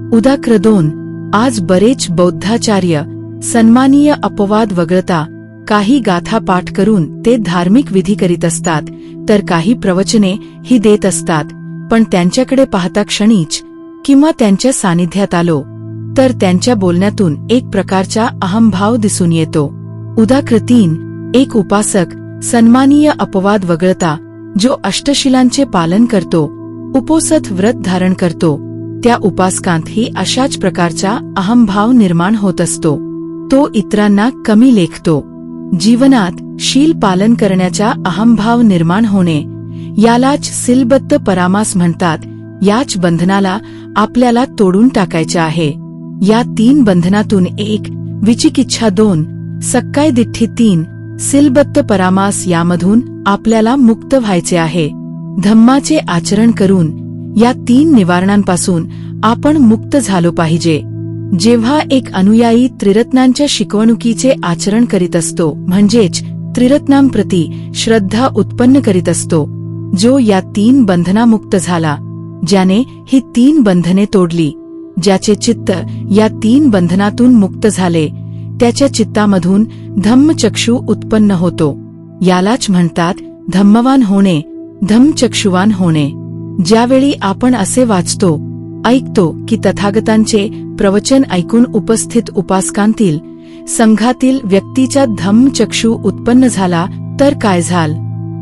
उदाक्र 2. आज बरेच बौद्धाचार्य सन्मानीय अपवाद वगळता काही गाथा पाठ करून ते धार्मिक विधी करीत असतात, तर काही प्रवचने ही देत असतात, पण त्यांच्याकडे पाहता क्षणीच किंवा त्यांच्या सानिध्यात आलो तर त्यांच्या बोलण्यातून एक प्रकारचा अहंभाव दिसून येतो. उदाक्र 3. एक उपासक सन्मानीय अपवाद वगळता जो अष्टशिलांचे पालन करतो, उपोसथ व्रत धारण करतो, त्या उपासकांतही अशाच प्रकारचा अहंभाव निर्माण होत असतो. तो इतरांना कमी लेखतो. जीवनात शील पालन करण्याचा अहंभाव निर्माण होणे यालाच सीलबद्ध परामास म्हणतात. याच बंधनाला आपल्याला तोडून टाकायचे आहे. या 3 बंधनातून 1 विचिकिच्छा 2 सक्काय दिठ्ठी 3 सीलबद्ध परामास यामधून आपल्याला मुक्त व्हायचे आहे. धम्माचे आचरण करून या 3 निवारणांपासून आपण मुक्त झालो पाहिजे. जेव्हा एक अनुयायी त्रिरत्नांच्या शिकवणुकीचे आचरण करीत असतो, म्हणजेच त्रिरत्नांप्रती श्रद्धा उत्पन्न करीत असतो, जो या 3 बंधनामुक्त झाला, ज्याने ही 3 बंधने तोडली, ज्याचे चित्त या 3 बंधनातून मुक्त झाले, त्याच्या चित्तामधून धम्मचक्षु उत्पन्न होतो. यालाच म्हणतात धम्मवान होणे, धम्मचक्षुवान होणे. ज्यावेळी आपण असे वाचतो, ऐकतो की तथागतांचे प्रवचन ऐकून उपस्थित उपासकांतील संघातील व्यक्तीचा धम्मचक्षु उत्पन्न झाला, तर काय झाल?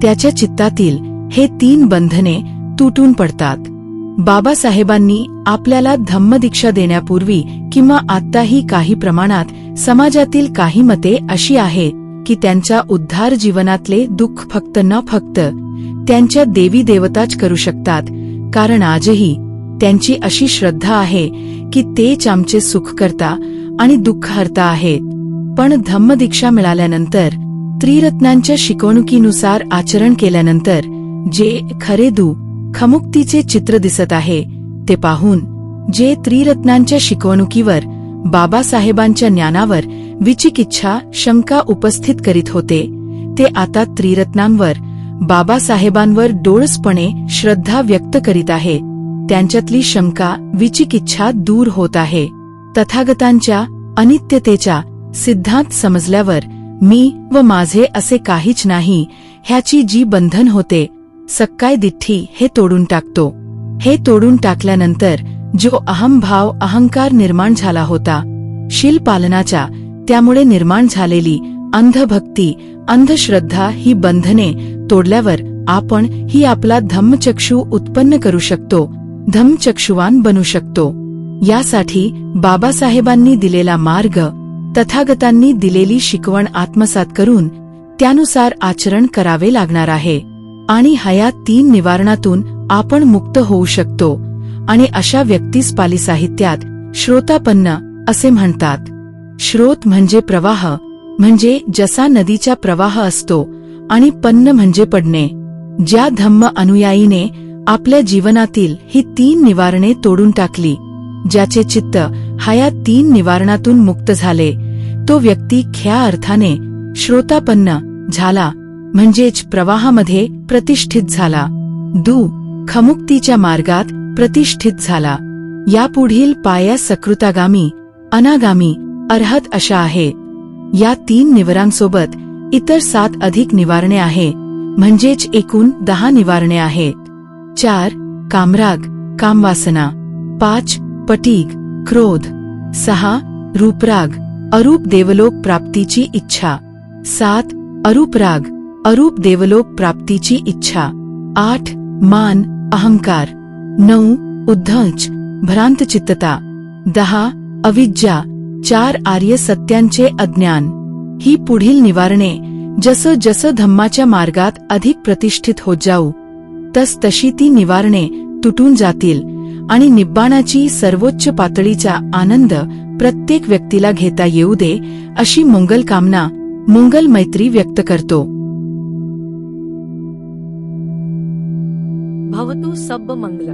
त्याच्या चित्तातील हे 3 बंधने तुटून पडतात. बाबासाहेबांनी आपल्याला धम्मदीक्षा देण्यापूर्वी किंवा आत्ताही काही प्रमाणात समाजातील काही मते अशी आहेत की त्यांच्या उद्धार जीवनातले दुःख फक्त त्यांच्या देवी देवताच करू शकतात, कारण आजही त्यांची अशी श्रद्धा आहे की तेच आमचे सुखकर्ता आणि दुःखहर्ता आहेत. पण धम्मदीक्षा मिळाल्यानंतर, त्रिरत्नांच्या शिकवणुकीनुसार आचरण केल्यानंतर जे खरे खमुक्तीचे चित्र दिसत आहे, ते पाहून जे त्रिरत्नांच्या शिकवणुकीवर, बाबासाहेबांच्या ज्ञानावर विचिकिच्छा शंका उपस्थित करीत होते, ते आता त्रिरत्नांवर, बाबासाहेबांवर डोळसपणे श्रद्धा व्यक्त करीत आहे. त्यांच्यातली शंका विचिकिच्छा दूर होत आहे. तथागतांच्या अनित्यतेचा सिद्धांत समजल्यावर मी व माझे असे काहीच नाही ह्याची जी बंधन होते, सक्काय दिठ्ठी, हे तोडून टाकतो. हे तोडून टाकल्यानंतर जो अहंभाव, अहंकार निर्माण झाला होता शील पालनाचा, त्यामुळे निर्माण झालेली अंधभक्ती, अंधश्रद्धा ही बंधने तोडल्यावर आपण ही आपला धम्मचक्षु उत्पन्न करू शकतो, धम्मचक्षुवान बनू शकतो. यासाठी बाबासाहेबांनी दिलेला मार्ग, तथागतांनी दिलेली शिकवण आत्मसात करून त्यानुसार आचरण करावे लागणार आहे. आणि ह्या 3 निवारणातून आपण मुक्त होऊ शकतो. आणि अशा व्यक्तीस पाली साहित्यात श्रोतापन्न असे म्हणतात. श्रोत म्हणजे प्रवाह, म्हणजे जसा नदीचा प्रवाह असतो, आणि पन्न म्हणजे पडणे. ज्या धम्म अनुयायीने आपल्या जीवनातील ही 3 निवारणे तोडून टाकली, ज्याचे चित्त ह्या 3 निवारणातून मुक्त झाले, तो व्यक्ती खऱ्या अर्थाने श्रोतापन्न झाला, म्हणजेच प्रवाहामध्ये प्रतिष्ठित झाला. खमुक्तीच्या मार्गात प्रतिष्ठित झाला. यापुढील पाया सकृतागामी, अनागामी, अर्हत अशा आहेत. या 3 निवारांसोबत इतर 7 अधिक निवारणे आहे, म्हणजेच एकूण 10 निवारणे आहेत. 4 कामराग, कामवासना. 5 पटीग, क्रोध. 6 रूपराग, अरूप देवलोक प्राप्तीची इच्छा. 7 अरूपराग, अरूप देवलोक प्राप्तीची इच्छा. 8 मान, अहंकार. 9 उद्धंच, भ्रांत चित्तता. 10 अविद्या, 4 आर्य सत्यांचे अज्ञान. ही पुढील निवारणे जसं जसं धम्माच्या मार्गात अधिक प्रतिष्ठित होत जाऊ, तशी ती निवारणे तुटून जातील आणि निब्बाणाची सर्वोच्च पातळीचा आनंद प्रत्येक व्यक्तीला घेता येऊ दे, अशी मंगल कामना, मंगल मैत्री व्यक्त करतो. भवतु सब्ब मंगल.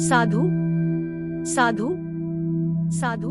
साधु साधु साधु.